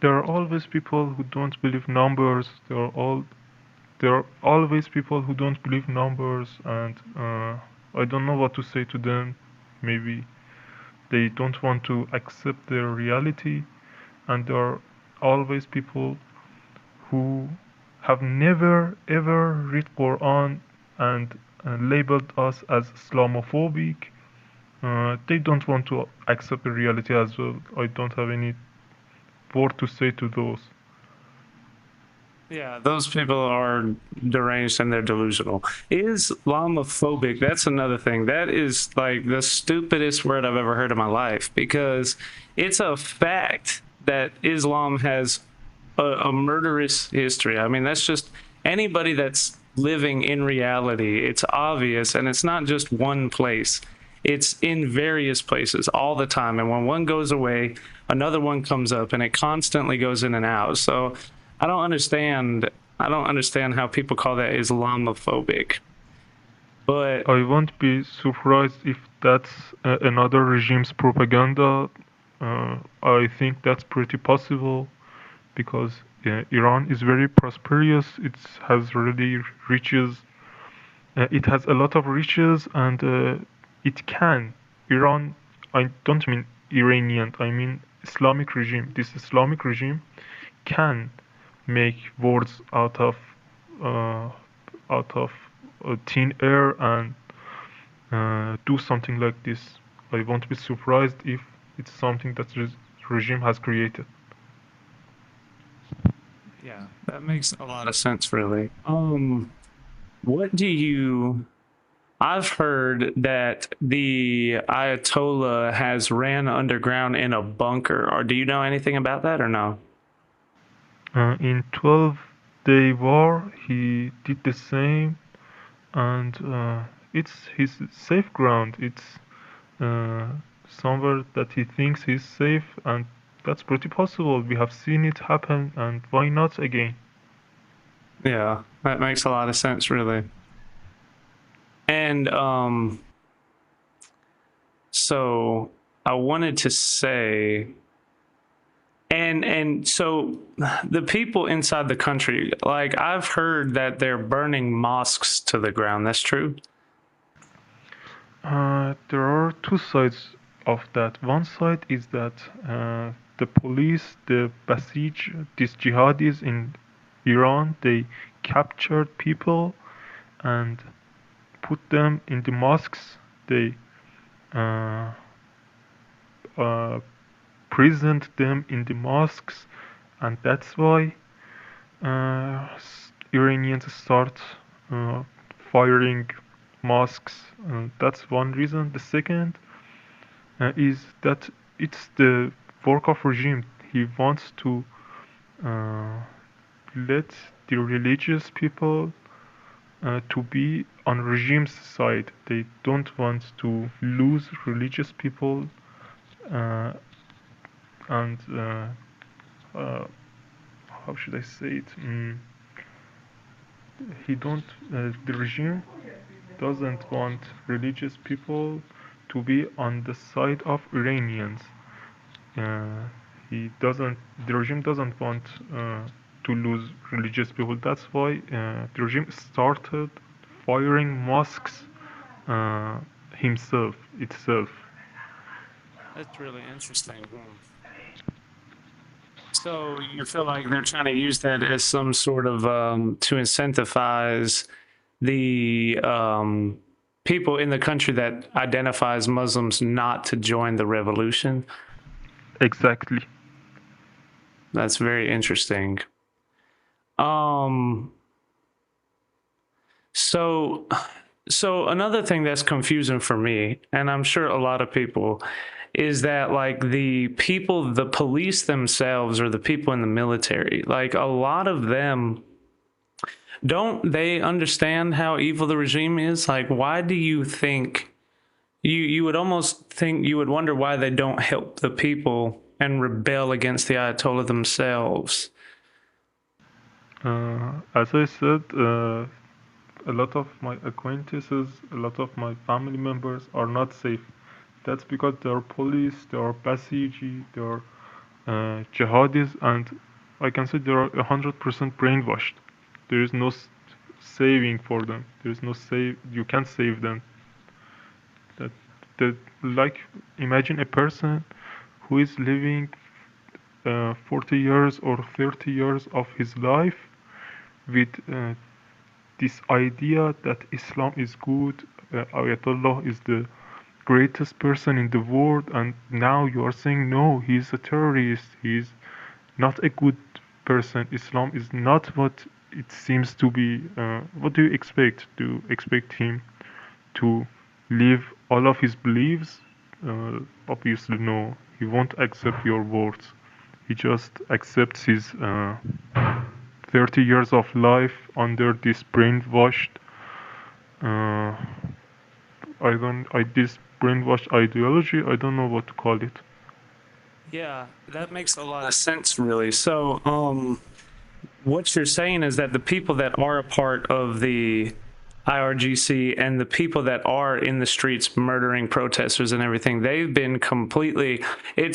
There are always people who don't believe numbers. There are always people who don't believe numbers, and I don't know what to say to them. Maybe they don't want to accept their reality, and there are always people who have never ever read Quran and labeled us as Islamophobic. They don't want to accept the reality as well. I don't have any word to say to those. Yeah, those people are deranged and they're delusional. Islamophobic, that's another thing. That is like the stupidest word I've ever heard in my life because it's a fact that Islam has a murderous history. I mean, that's just anybody that's living in reality. It's obvious, and it's not just one place. It's in various places all the time. And when one goes away, another one comes up, and it constantly goes in and out. So I don't understand. I don't understand how people call that Islamophobic. But I won't be surprised if that's another regime's propaganda. I think that's pretty possible because Iran is very prosperous. It has really riches. It has a lot of riches, and it can. Iran. I don't mean Iranian. I mean Islamic regime. This Islamic regime can make words uh, out of thin air and do something like this. I won't be surprised if it's something that the regime has created. yeah, that makes a lot of sense, really. What do you I've heard that the Ayatollah has ran underground in a bunker. Or do you know anything about that or no? In 12-day war, he did the same, and it's his safe ground. It's uh, somewhere that he thinks he's safe, and that's pretty possible. We have seen it happen, and why not again? Yeah, that makes a lot of sense, really. And so I wanted to say, and so the people inside the country, like I've heard that they're burning mosques to the ground. That's true. There are two sides of that. One side is that the police, the Basij, these jihadis in Iran, they captured people and put them in the mosques. They uh, uh, prisoned them in the mosques, and that's why Iranians start uh, firing mosques. That's one reason. The second is that it's the work of regime. He wants to uh, let the religious people to be on regime's side. They don't want to lose religious people, uh, and uh, how should I say it? He don't. The regime doesn't want religious people to be on the side of Iranians. Uh, he doesn't. The regime doesn't want to lose religious people. That's why the regime started firing mosques uh, itself. That's really interesting. So you feel like they're trying to use that as some sort of to incentivize the people in the country that identifies Muslims not to join the revolution. Exactly. That's very interesting. Um, so so another thing that's confusing for me, and I'm sure a lot of people, is that like the people, the police themselves, or the people in the military, like a lot of them don't they understand how evil the regime is? Like, why do you think you would almost think you would wonder why they don't help the people and rebel against the Ayatollah themselves? As I said, a lot of my acquaintances, a lot of my family members are not safe. That's because there are police, there are Basiji, there are jihadis, and I can say they are 100% brainwashed. There is no saving for them. There is no save. You can't save them. That that like imagine a person who is living 40 years or 30 years of his life with this idea that Islam is good, Ayatollah is the greatest person in the world, and now you are saying no, he's a terrorist, he's not a good person. Islam is not what it seems to be. What do you expect? Do you expect him to leave all of his beliefs? Obviously, no. He won't accept your words. He just accepts his 30 years of life under this brainwashed uh, this brainwashed ideology. I don't know what to call it. Yeah, that makes a lot of sense, really. So, what you're saying is that the people that are a part of the IRGC and the people that are in the streets murdering protesters and everything, they've been completely, it's